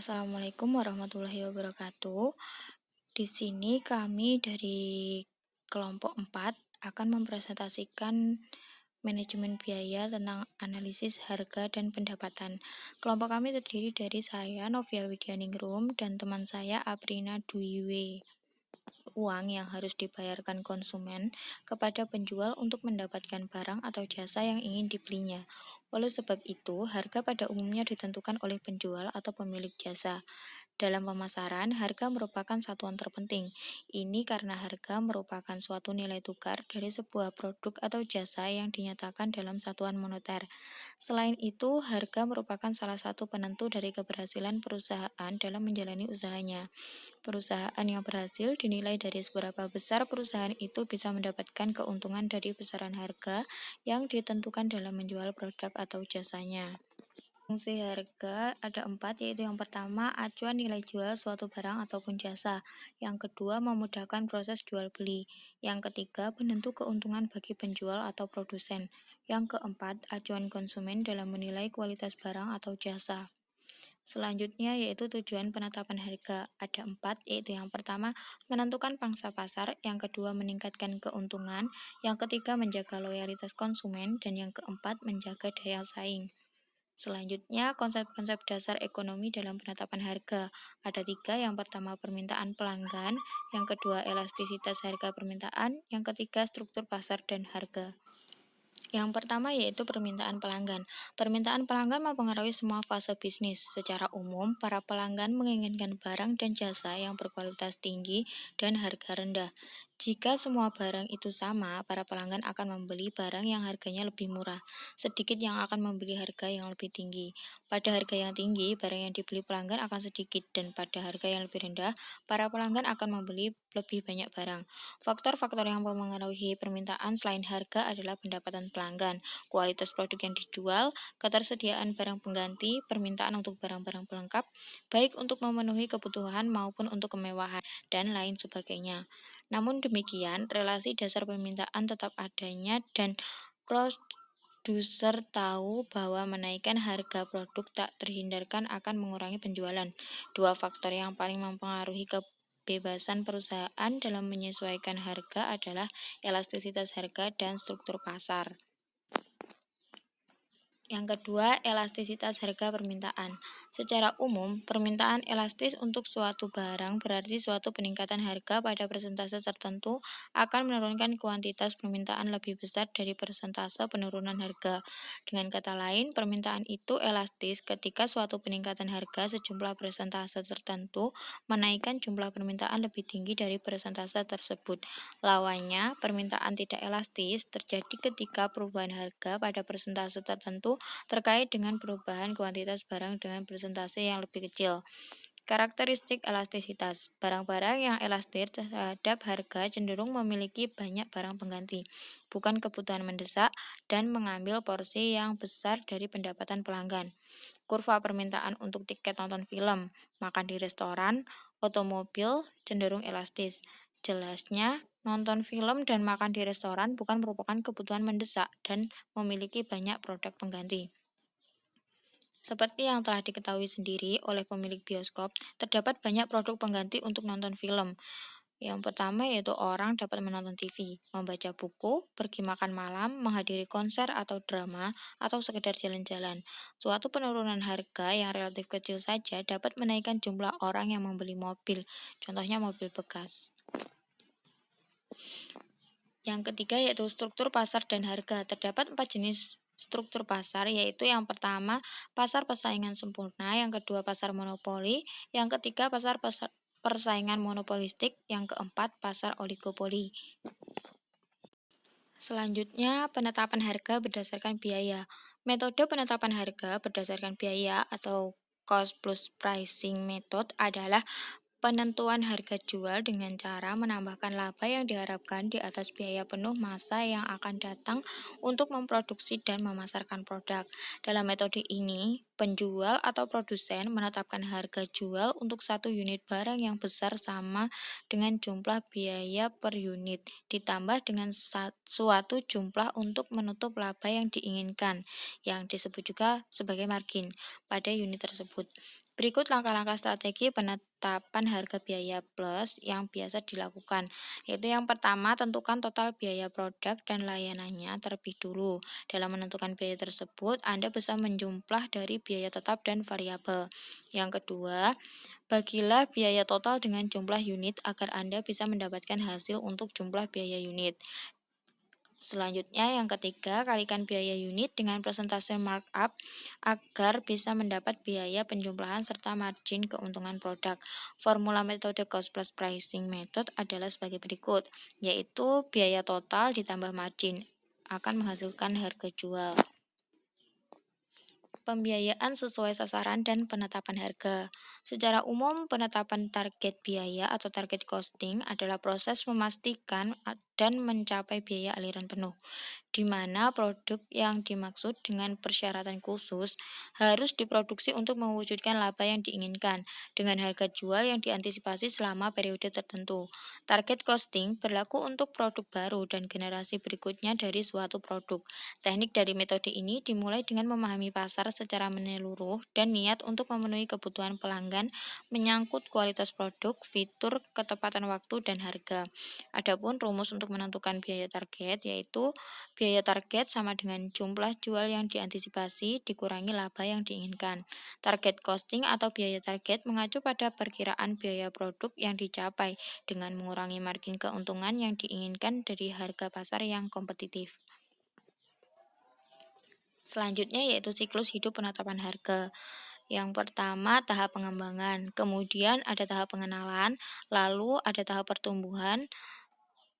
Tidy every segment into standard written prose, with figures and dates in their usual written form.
Assalamualaikum warahmatullahi wabarakatuh. Di sini kami dari kelompok 4 akan mempresentasikan manajemen biaya tentang analisis harga dan pendapatan. Kelompok kami terdiri dari saya, Novia Widianingrum, dan teman saya, Aprina Duiwe. Uang yang harus dibayarkan konsumen kepada penjual untuk mendapatkan barang atau jasa yang ingin dibelinya. Oleh sebab itu, harga pada umumnya ditentukan oleh penjual atau pemilik jasa. Dalam pemasaran, harga merupakan satuan terpenting. Ini karena harga merupakan suatu nilai tukar dari sebuah produk atau jasa yang dinyatakan dalam satuan moneter. Selain itu, harga merupakan salah satu penentu dari keberhasilan perusahaan dalam menjalani usahanya. Perusahaan yang berhasil dinilai dari seberapa besar perusahaan itu bisa mendapatkan keuntungan dari besaran harga yang ditentukan dalam menjual produk atau jasanya. Fungsi harga ada 4, yaitu yang pertama, acuan nilai jual suatu barang ataupun jasa. Yang kedua, memudahkan proses jual beli. Yang ketiga, penentu keuntungan bagi penjual atau produsen. Yang keempat, acuan konsumen dalam menilai kualitas barang atau jasa. Selanjutnya yaitu tujuan penetapan harga. Ada 4, yaitu yang pertama, menentukan pangsa pasar. Yang kedua, meningkatkan keuntungan. Yang ketiga, menjaga loyalitas konsumen. Dan yang keempat, menjaga daya saing. Selanjutnya, konsep-konsep dasar ekonomi dalam penetapan harga. Ada 3, yang pertama permintaan pelanggan, yang kedua elastisitas harga permintaan, yang ketiga struktur pasar dan harga. Yang pertama yaitu permintaan pelanggan. Permintaan pelanggan mempengaruhi semua fase bisnis. Secara umum, para pelanggan menginginkan barang dan jasa yang berkualitas tinggi dan harga rendah. Jika semua barang itu sama, para pelanggan akan membeli barang yang harganya lebih murah. Sedikit yang akan membeli harga yang lebih tinggi. Pada harga yang tinggi, barang yang dibeli pelanggan akan sedikit, dan pada harga yang lebih rendah, para pelanggan akan membeli lebih banyak barang. Faktor-faktor yang mempengaruhi permintaan selain harga adalah pendapatan pelanggan, kualitas produk yang dijual, ketersediaan barang pengganti, permintaan untuk barang-barang pelengkap, baik untuk memenuhi kebutuhan maupun untuk kemewahan, dan lain sebagainya. Namun demikian, relasi dasar permintaan tetap adanya dan produser tahu bahwa menaikkan harga produk tak terhindarkan akan mengurangi penjualan. Dua faktor yang paling mempengaruhi kebebasan perusahaan dalam menyesuaikan harga adalah elastisitas harga dan struktur pasar. Yang kedua, elastisitas harga permintaan. Secara umum, permintaan elastis untuk suatu barang berarti suatu peningkatan harga pada persentase tertentu akan menurunkan kuantitas permintaan lebih besar dari persentase penurunan harga. Dengan kata lain, permintaan itu elastis ketika suatu peningkatan harga sejumlah persentase tertentu menaikkan jumlah permintaan lebih tinggi dari persentase tersebut. Lawannya, permintaan tidak elastis terjadi ketika perubahan harga pada persentase tertentu terkait dengan perubahan kuantitas barang dengan persentase yang lebih kecil. Karakteristik elastisitas. Barang-barang yang elastis terhadap harga cenderung memiliki banyak barang pengganti, bukan kebutuhan mendesak, dan mengambil porsi yang besar dari pendapatan pelanggan. Kurva permintaan untuk tiket nonton film, makan di restoran, otomobil cenderung elastis. Jelasnya, nonton film dan makan di restoran bukan merupakan kebutuhan mendesak dan memiliki banyak produk pengganti. Seperti yang telah diketahui sendiri oleh pemilik bioskop, terdapat banyak produk pengganti untuk nonton film. Yang pertama yaitu orang dapat menonton TV, membaca buku, pergi makan malam, menghadiri konser atau drama, atau sekedar jalan-jalan. Suatu penurunan harga yang relatif kecil saja dapat menaikkan jumlah orang yang membeli mobil, contohnya mobil bekas. Yang ketiga yaitu struktur pasar dan harga. Terdapat 4 jenis struktur pasar, yaitu yang pertama pasar persaingan sempurna, yang kedua pasar monopoli, yang ketiga pasar persaingan monopolistik, yang keempat pasar oligopoli. Selanjutnya, penetapan harga berdasarkan biaya. Metode penetapan harga berdasarkan biaya atau cost plus pricing method adalah penentuan harga jual dengan cara menambahkan laba yang diharapkan di atas biaya penuh masa yang akan datang untuk memproduksi dan memasarkan produk. Dalam metode ini, penjual atau produsen menetapkan harga jual untuk satu unit barang yang besar sama dengan jumlah biaya per unit, ditambah dengan suatu jumlah untuk menutup laba yang diinginkan, yang disebut juga sebagai margin, pada unit tersebut. Berikut langkah-langkah strategi penetapan harga biaya plus yang biasa dilakukan, yaitu yang pertama, tentukan total biaya produk dan layanannya terlebih dulu. Dalam menentukan biaya tersebut, Anda bisa menjumlah dari biaya tetap dan variabel. Yang kedua, bagilah biaya total dengan jumlah unit agar Anda bisa mendapatkan hasil untuk jumlah biaya unit. Selanjutnya, yang ketiga, kalikan biaya unit dengan persentase markup agar bisa mendapat biaya penjumlahan serta margin keuntungan produk. Formula metode cost plus pricing method adalah sebagai berikut, yaitu biaya total ditambah margin akan menghasilkan harga jual. Pembiayaan sesuai sasaran dan penetapan harga. Secara umum, penetapan target biaya atau target costing adalah proses memastikan dan mencapai biaya aliran penuh, di mana produk yang dimaksud dengan persyaratan khusus harus diproduksi untuk mewujudkan laba yang diinginkan dengan harga jual yang diantisipasi selama periode tertentu. Target costing berlaku untuk produk baru dan generasi berikutnya dari suatu produk. Teknik dari metode ini dimulai dengan memahami pasar secara menyeluruh dan niat untuk memenuhi kebutuhan pelanggan menyangkut kualitas produk, fitur, ketepatan waktu, dan harga. Adapun rumus untuk menentukan biaya target yaitu biaya target sama dengan jumlah jual yang diantisipasi dikurangi laba yang diinginkan. Target costing atau biaya target mengacu pada perkiraan biaya produk yang dicapai dengan mengurangi margin keuntungan yang diinginkan dari harga pasar yang kompetitif. Selanjutnya yaitu siklus hidup penetapan harga. Yang pertama tahap pengembangan, kemudian ada tahap pengenalan, lalu ada tahap pertumbuhan,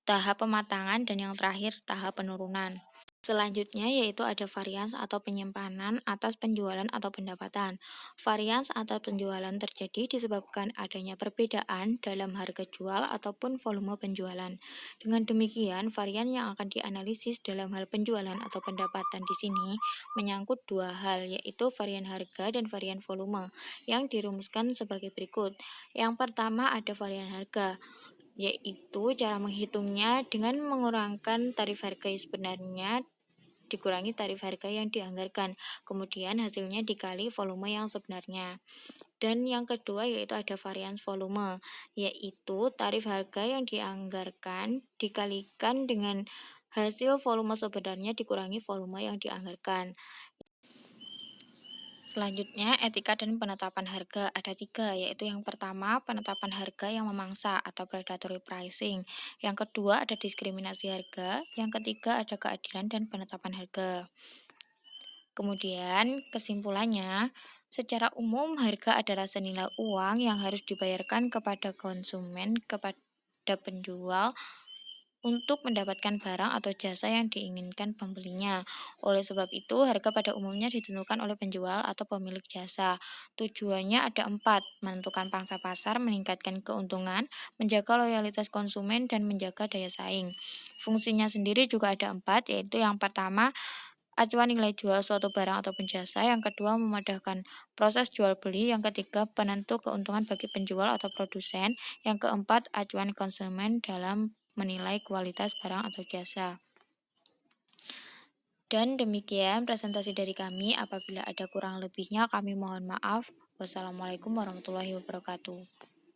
tahap pematangan, dan yang terakhir tahap penurunan. Selanjutnya yaitu ada varians atau penyimpanan atas penjualan atau pendapatan. Varians atau penjualan terjadi disebabkan adanya perbedaan dalam harga jual ataupun volume penjualan. Dengan demikian, varian yang akan dianalisis dalam hal penjualan atau pendapatan di sini menyangkut dua hal, yaitu varian harga dan varian volume, yang dirumuskan sebagai berikut. Yang pertama ada varian harga, yaitu cara menghitungnya dengan mengurangkan tarif harga sebenarnya dikurangi tarif harga yang dianggarkan, kemudian hasilnya dikali volume yang sebenarnya. Dan yang kedua yaitu ada varians volume, yaitu tarif harga yang dianggarkan dikalikan dengan hasil volume sebenarnya dikurangi volume yang dianggarkan. Selanjutnya, etika dan penetapan harga ada 3, yaitu yang pertama, penetapan harga yang memangsa atau predatory pricing. Yang kedua, ada diskriminasi harga. Yang ketiga, ada keadilan dan penetapan harga. Kemudian, kesimpulannya, secara umum harga adalah senilai uang yang harus dibayarkan kepada konsumen, kepada penjual, untuk mendapatkan barang atau jasa yang diinginkan pembelinya. Oleh sebab itu, harga pada umumnya ditentukan oleh penjual atau pemilik jasa. Tujuannya ada 4, menentukan pangsa pasar, meningkatkan keuntungan, menjaga loyalitas konsumen, dan menjaga daya saing. Fungsinya sendiri juga ada 4, yaitu yang pertama, acuan nilai jual suatu barang ataupun jasa, yang kedua memudahkan proses jual beli, yang ketiga penentu keuntungan bagi penjual atau produsen, yang keempat acuan konsumen dalam menilai kualitas barang atau jasa. Dan demikian presentasi dari kami. Apabila ada kurang lebihnya kami mohon maaf. Wassalamualaikum warahmatullahi wabarakatuh.